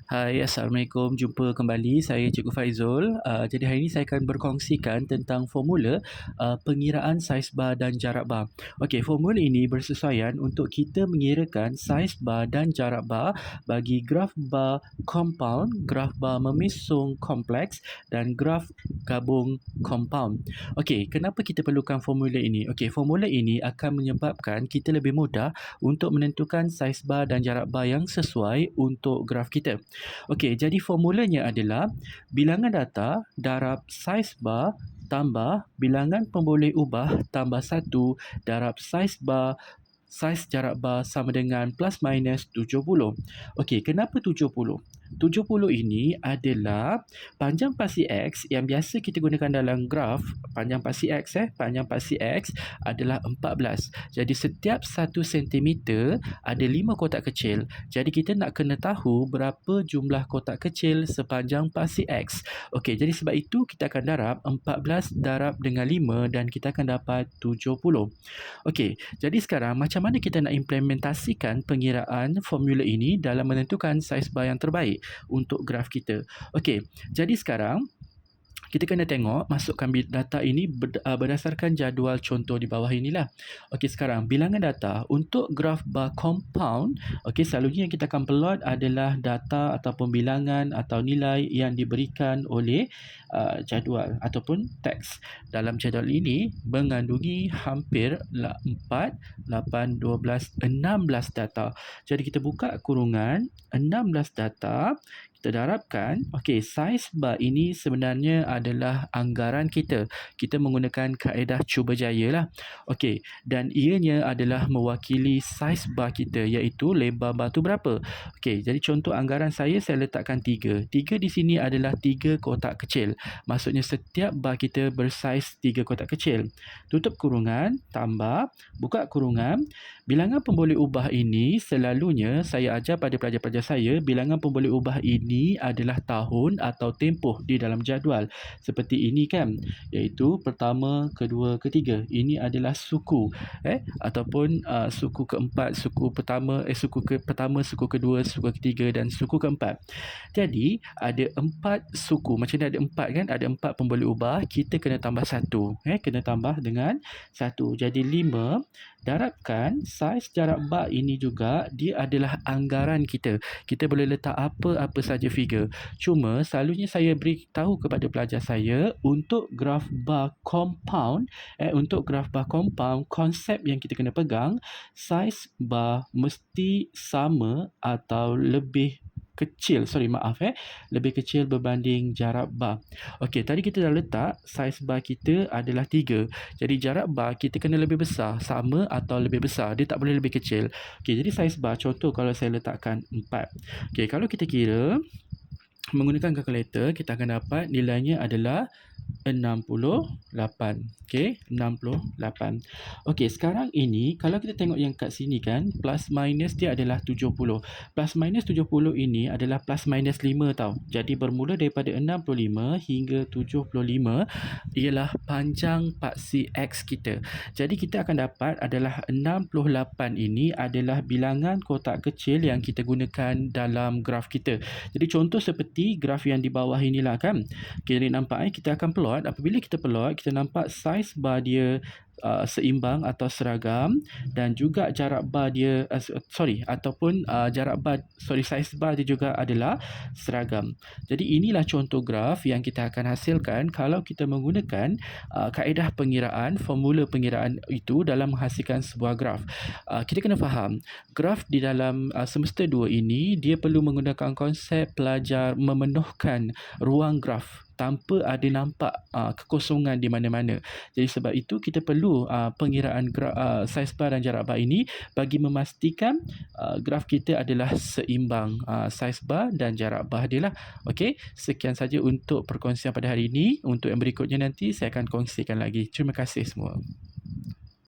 Hai, Assalamualaikum. Jumpa kembali. Saya Cikgu Faizul. Jadi hari ini saya akan berkongsikan tentang formula pengiraan saiz bar dan jarak bar. Okey, formula ini bersesuaian untuk kita mengirakan saiz bar dan jarak bar bagi graf bar compound, graf bar memisung kompleks dan graf gabung compound. Okey, kenapa kita perlukan formula ini? Okey, formula ini akan menyebabkan kita lebih mudah untuk menentukan saiz bar dan jarak bar yang sesuai untuk graf kita. Okey, jadi formulanya adalah bilangan data darab saiz bar tambah bilangan pemboleh ubah tambah 1 darab saiz bar saiz jarak bar sama dengan plus minus 70. Okey, kenapa 70? 70 ini adalah panjang pasti X yang biasa kita gunakan dalam graf. Panjang pasti X panjang pasti X adalah 14. Jadi setiap 1 sentimeter ada 5 kotak kecil. Jadi kita nak kena tahu berapa jumlah kotak kecil sepanjang pasti X. Okey, jadi sebab itu kita akan darab 14 darab dengan 5 dan kita akan dapat 70. Okey, jadi sekarang macam mana kita nak implementasikan pengiraan formula ini dalam menentukan saiz bar yang terbaik untuk graf kita. Okey, jadi sekarang kita kena tengok masukkan data ini berdasarkan jadual contoh di bawah inilah. Okey, sekarang bilangan data untuk graf bar compound. Okey, selalunya yang kita akan plot adalah data ataupun bilangan atau nilai yang diberikan oleh jadual ataupun teks. Dalam jadual ini mengandungi hampir 4, 8, 12, 16 data. Jadi kita buka kurungan 16 data. Kita darabkan, okey, saiz bar ini sebenarnya adalah anggaran kita. Kita menggunakan kaedah cuba jaya lah. Okey, dan ianya adalah mewakili saiz bar kita iaitu lebar bar tu berapa. Okey, jadi contoh anggaran saya letakkan 3. 3 di sini adalah 3 kotak kecil. Maksudnya setiap bar kita bersaiz 3 kotak kecil. Tutup kurungan, tambah, buka kurungan. Bilangan pemboleh ubah ini selalunya saya ajar pada pelajar-pelajar saya, bilangan pemboleh ubah ini adalah tahun atau tempoh di dalam jadual. Seperti ini kan, iaitu pertama, kedua, ketiga. Ini adalah suku ataupun suku keempat, suku pertama, suku kedua, suku ketiga dan suku keempat. Jadi ada 4 suku. Macam ni ada 4 kan? Ada 4 pemboleh ubah, kita kena tambah 1. Kena tambah dengan 1. Jadi 5 darabkan saiz jarak bar ini juga dia adalah anggaran kita. Kita boleh letak apa saja figure. Cuma selalunya saya beritahu kepada pelajar saya untuk graf bar compound, konsep yang kita kena pegang, saiz bar mesti sama atau lebih kecil, lebih kecil berbanding jarak bar. Okey, tadi kita dah letak saiz bar kita adalah 3. Jadi jarak bar kita kena lebih besar, sama atau lebih besar. Dia tak boleh lebih kecil. Okey, jadi saiz bar contoh kalau saya letakkan 4. Okey, kalau kita kira menggunakan kalkulator, kita akan dapat nilainya adalah 68. Okey, 68. Okey, sekarang ini kalau kita tengok yang kat sini kan, plus minus dia adalah 70. Plus minus 70 ini adalah plus minus 5 tau. Jadi bermula daripada 65 hingga 75 ialah panjang paksi X kita. Jadi kita akan dapat adalah 68 ini adalah bilangan kotak kecil yang kita gunakan dalam graf kita. Jadi contoh seperti graf yang di bawah inilah kan. Okey, nampak kita akan plot. Apabila kita plot, kita nampak saiz bar dia seimbang atau seragam dan juga jarak bar dia saiz bar dia juga adalah seragam. Jadi inilah contoh graf yang kita akan hasilkan kalau kita menggunakan kaedah pengiraan, formula pengiraan itu dalam menghasilkan sebuah graf. Kita kena faham, graf di dalam semester 2 ini dia perlu menggunakan konsep pelajar memenuhkan ruang graf tanpa ada nampak kekosongan di mana-mana. Jadi sebab itu kita perlu pengiraan saiz bar dan jarak bar ini bagi memastikan graf kita adalah seimbang saiz bar dan jarak bar dia lah. Okey, sekian saja untuk perkongsian pada hari ini. Untuk yang berikutnya nanti saya akan kongsikan lagi. Terima kasih semua.